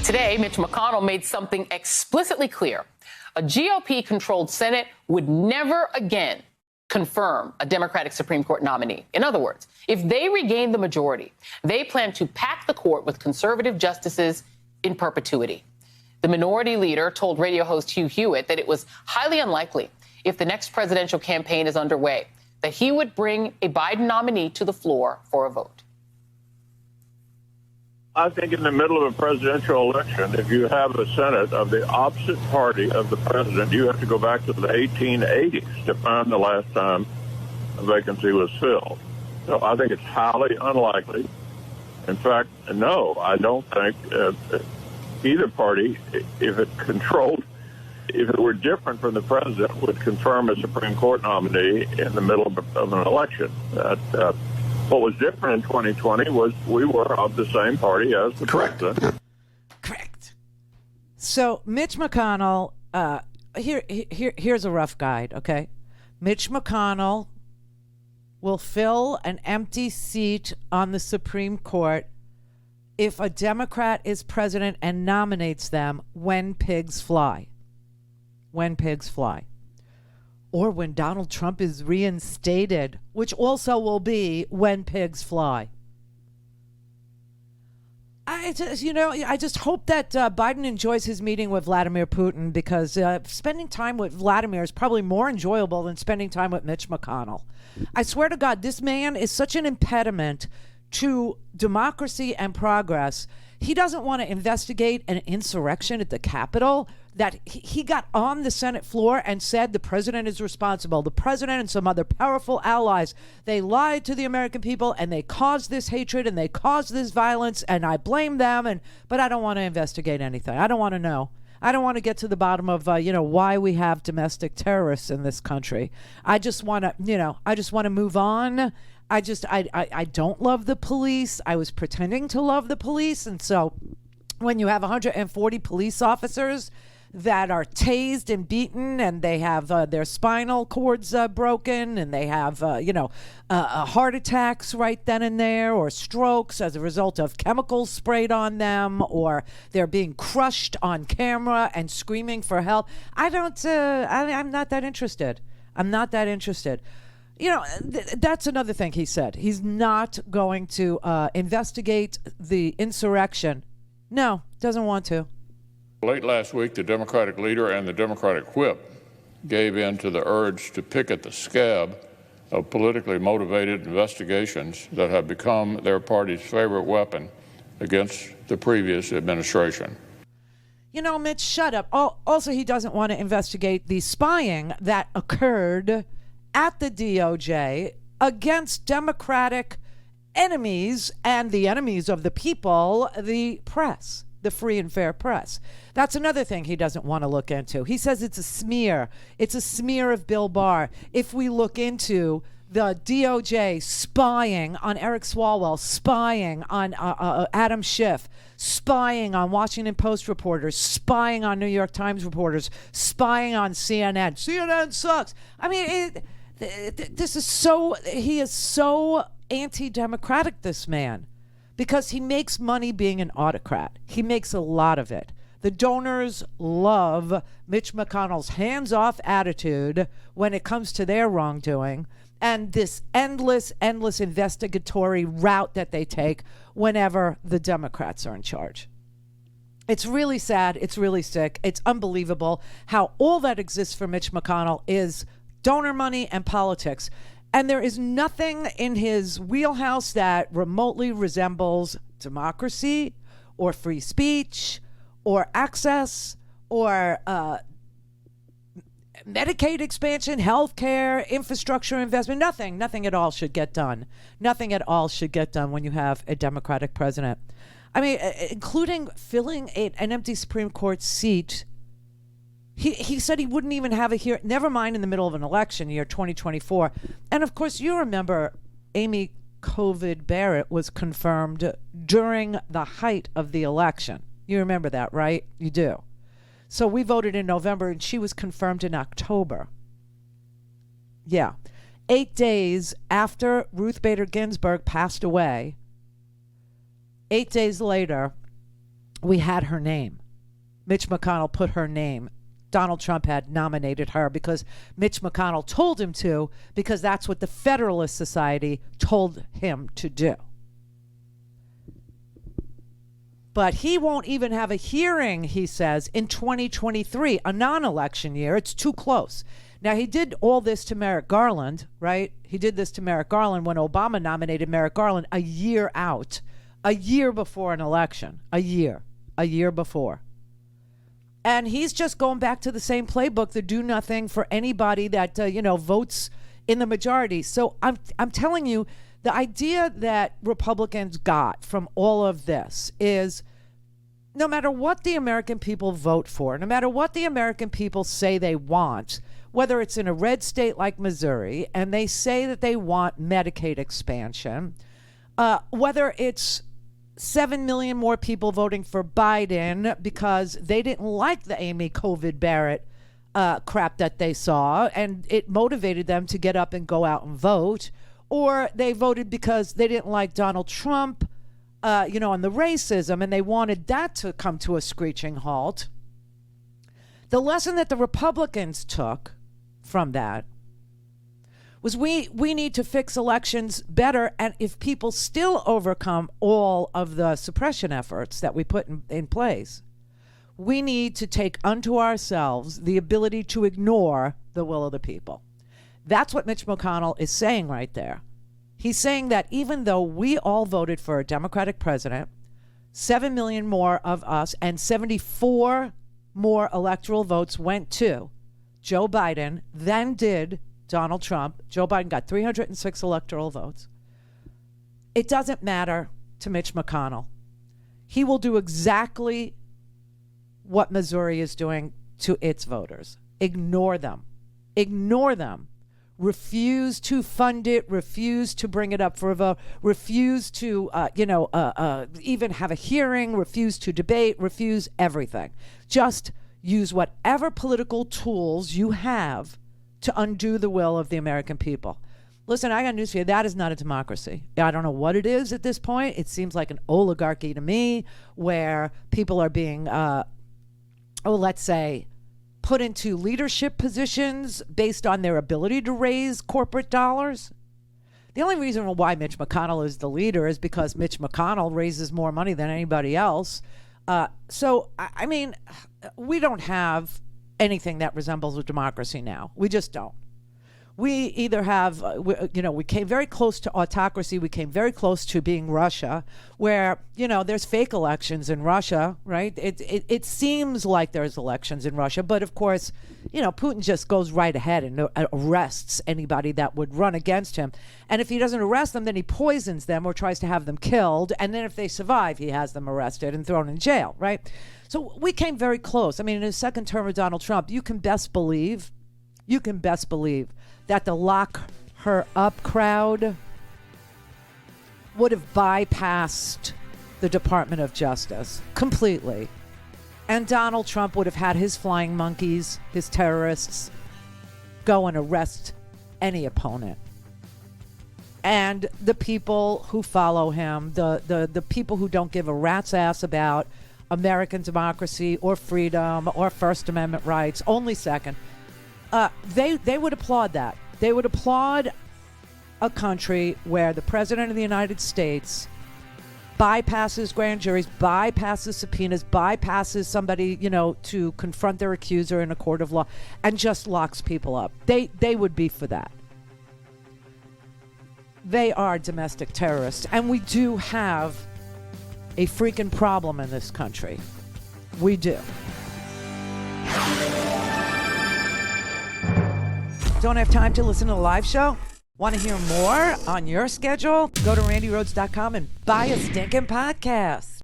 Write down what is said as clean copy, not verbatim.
Today, Mitch McConnell made something explicitly clear. A GOP-controlled Senate would never again confirm a Democratic Supreme Court nominee. In other words, if they regain the majority, they plan to pack the court with conservative justices in perpetuity. The minority leader told radio host Hugh Hewitt that it was highly unlikely, if the next presidential campaign is underway, that he would bring a Biden nominee to the floor for a vote. I think in the middle of a presidential election, if you have a Senate of the opposite party of the president, you have to go back to the 1880s to find the last time a vacancy was filled. So I think it's highly unlikely. In fact, no, I don't think either party, if it were different from the president, would confirm a Supreme Court nominee in the middle of an election. What was different in 2020 was we were of the same party as the president. Correct. So Mitch McConnell, here's a rough guide, okay? Mitch McConnell will fill an empty seat on the Supreme Court if a Democrat is president and nominates them when pigs fly. When pigs fly. Or when Donald Trump is reinstated, which also will be when pigs fly. I just hope that Biden enjoys his meeting with Vladimir Putin, because spending time with Vladimir is probably more enjoyable than spending time with Mitch McConnell. I swear to God, this man is such an impediment to democracy and progress. He doesn't want to investigate an insurrection at the Capitol. That he got on the Senate floor and said the president is responsible. The president and some other powerful allies, they lied to the American people and they caused this hatred and they caused this violence, and I blame them. But I don't want to investigate anything. I don't want to know. I don't want to get to the bottom of why we have domestic terrorists in this country. I just want to move on. I don't love the police. I was pretending to love the police, and so when you have 140 police officers that are tased and beaten, and they have their spinal cords broken, and they have heart attacks right then and there, or strokes as a result of chemicals sprayed on them, or they're being crushed on camera and screaming for help. I'm not that interested. I'm not that interested. That's another thing he said. He's not going to investigate the insurrection. No, doesn't want to. Late last week, the Democratic leader and the Democratic whip gave in to the urge to pick at the scab of politically motivated investigations that have become their party's favorite weapon against the previous administration. Mitch, shut up. Also, he doesn't want to investigate the spying that occurred at the DOJ against Democratic enemies and the enemies of the people, the press. The free and fair press. That's another thing he doesn't want to look into. He says it's a smear. It's a smear of Bill Barr. If we look into the DOJ spying on Eric Swalwell, spying on Adam Schiff, spying on Washington Post reporters, spying on New York Times reporters, spying on CNN. CNN sucks. I mean, he is so anti-democratic, this man. Because he makes money being an autocrat. He makes a lot of it. The donors love Mitch McConnell's hands-off attitude when it comes to their wrongdoing, and this endless investigatory route that they take whenever the Democrats are in charge. It's really sad. It's really sick. It's unbelievable how all that exists for Mitch McConnell is donor money and politics. And there is nothing in his wheelhouse that remotely resembles democracy or free speech or access or Medicaid expansion, health care, infrastructure investment. Nothing at all should get done. Nothing at all should get done when you have a Democratic president. I mean, including filling an empty Supreme Court seat. He said he wouldn't even have a hearing, never mind in the middle of an election year, 2024. And of course, you remember Amy COVID Barrett was confirmed during the height of the election. You remember that, right? You do. So we voted in November and she was confirmed in October. Yeah. 8 days after Ruth Bader Ginsburg passed away, 8 days later, we had her name. Mitch McConnell put her name. Donald Trump had nominated her because Mitch McConnell told him to, because that's what the Federalist Society told him to do. But he won't even have a hearing, he says, in 2023, a non-election year. It's too close. Now, he did all this to Merrick Garland, right? He did this to Merrick Garland when Obama nominated Merrick Garland a year out, a year before an election, a year before. And he's just going back to the same playbook, the do nothing for anybody that, votes in the majority. So I'm telling you, the idea that Republicans got from all of this is no matter what the American people vote for, no matter what the American people say they want, whether it's in a red state like Missouri and they say that they want Medicaid expansion, whether it's 7 million more people voting for Biden because they didn't like the Amy COVID Barrett crap that they saw, and it motivated them to get up and go out and vote, or they voted because they didn't like Donald Trump, and the racism, and they wanted that to come to a screeching halt. The lesson that the Republicans took from that was we need to fix elections better, and if people still overcome all of the suppression efforts that we put in place, we need to take unto ourselves the ability to ignore the will of the people. That's what Mitch McConnell is saying right there. He's saying that even though we all voted for a Democratic president, 7 million more of us and 74 more electoral votes went to Joe Biden than did Donald Trump. Joe Biden got 306 electoral votes. It doesn't matter to Mitch McConnell. He will do exactly what Missouri is doing to its voters. Ignore them. Ignore them. Refuse to fund it. Refuse to bring it up for a vote. Refuse to, even have a hearing. Refuse to debate. Refuse everything. Just use whatever political tools you have to undo the will of the American people. Listen, I got news for you. That is not a democracy. I don't know what it is at this point. It seems like an oligarchy to me, where people are being, let's say, put into leadership positions based on their ability to raise corporate dollars. The only reason why Mitch McConnell is the leader is because Mitch McConnell raises more money than anybody else. I mean, we don't have anything that resembles a democracy now. We just don't. We either have, we came very close to autocracy. We came very close to being Russia, where, there's fake elections in Russia, right? It seems like there's elections in Russia, but of course, Putin just goes right ahead and arrests anybody that would run against him. And if he doesn't arrest them, then he poisons them or tries to have them killed. And then if they survive, he has them arrested and thrown in jail, right? So we came very close. I mean, in his second term of Donald Trump, you can best believe that the lock her up crowd would have bypassed the Department of Justice completely. And Donald Trump would have had his flying monkeys, his terrorists, go and arrest any opponent. And the people who follow him, the people who don't give a rat's ass about American democracy or freedom or First Amendment rights, only second, they would applaud that. They would applaud a country where the president of the United States bypasses grand juries, bypasses subpoenas, bypasses somebody, to confront their accuser in a court of law, and just locks people up. They would be for that. They are domestic terrorists, and we do have a freaking problem in this country. We do. Don't have time to listen to the live show? Want to hear more on your schedule? Go to RandiRhodes.com and buy a stinking podcast.